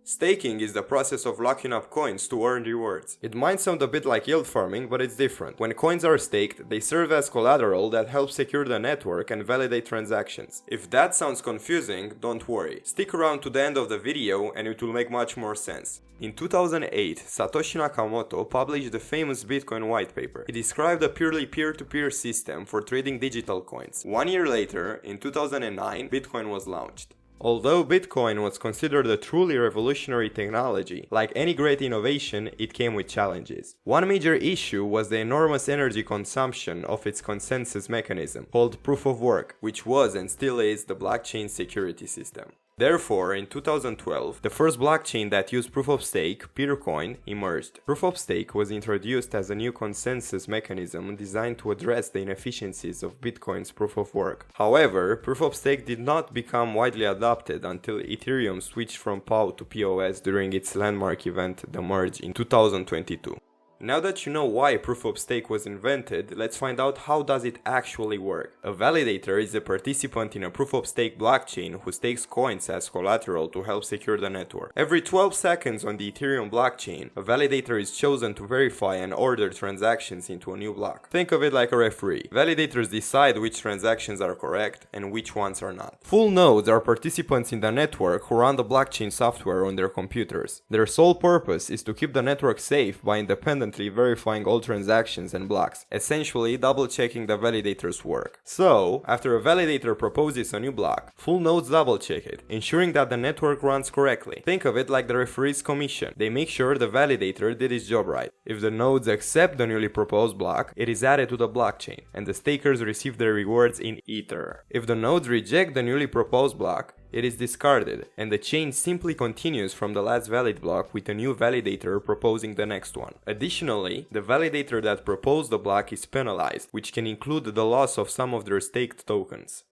Staking is the process of locking up coins to earn rewards. It might sound a bit like yield farming, but it's different. When coins are staked, they serve as collateral that helps secure the network and validate transactions. If that sounds confusing, don't worry. Stick around to the end of the video and it will make much more sense. In 2008, Satoshi Nakamoto published the famous Bitcoin white paper. He described a purely peer-to-peer system for trading digital coins. 1 year later, in 2009, Bitcoin was launched. Although Bitcoin was considered a truly revolutionary technology, like any great innovation, it came with challenges. One major issue was the enormous energy consumption of its consensus mechanism, called proof of work, which was and still is the blockchain security system. Therefore, in 2012, the first blockchain that used proof of stake, Peercoin, emerged. Proof of stake was introduced as a new consensus mechanism designed to address the inefficiencies of Bitcoin's proof of work. However, proof of stake did not become widely adopted until Ethereum switched from POW to POS during its landmark event, the Merge, in 2022. Now that you know why proof of stake was invented, let's find out how does it actually work. A validator is a participant in a proof of stake blockchain who stakes coins as collateral to help secure the network. Every 12 seconds on the Ethereum blockchain, a validator is chosen to verify and order transactions into a new block. Think of it like a referee. Validators decide which transactions are correct and which ones are not. Full nodes are participants in the network who run the blockchain software on their computers. Their sole purpose is to keep the network safe by independently verifying all transactions and blocks, essentially double-checking the validator's work. So, after a validator proposes a new block, full nodes double-check it, ensuring that the network runs correctly. Think of it like the referee's commission. They make sure the validator did his job right. If the nodes accept the newly proposed block, it is added to the blockchain, and the stakers receive their rewards in Ether. If the nodes reject the newly proposed block, it is discarded, and the chain simply continues from the last valid block with a new validator proposing the next one. Additionally, the validator that proposed the block is penalized, which can include the loss of some of their staked tokens.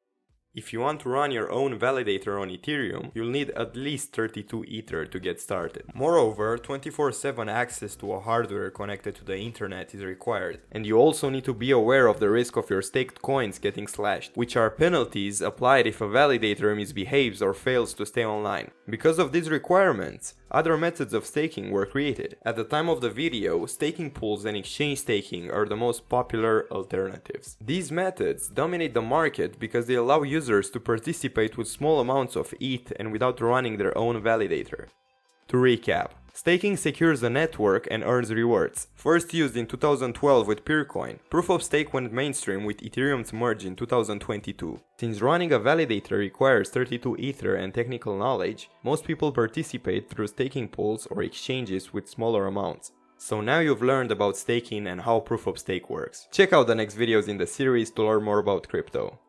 If you want to run your own validator on Ethereum, you'll need at least 32 Ether to get started. Moreover, 24/7 access to a hardware connected to the internet is required, and you also need to be aware of the risk of your staked coins getting slashed, which are penalties applied if a validator misbehaves or fails to stay online. Because of these requirements, other methods of staking were created. At the time of the video, staking pools and exchange staking are the most popular alternatives. These methods dominate the market because they allow users to participate with small amounts of ETH and without running their own validator. To recap, staking secures the network and earns rewards. First used in 2012 with Peercoin, proof of stake went mainstream with Ethereum's merge in 2022. Since running a validator requires 32 Ether and technical knowledge, most people participate through staking pools or exchanges with smaller amounts. So now you've learned about staking and how proof of stake works. Check out the next videos in the series to learn more about crypto.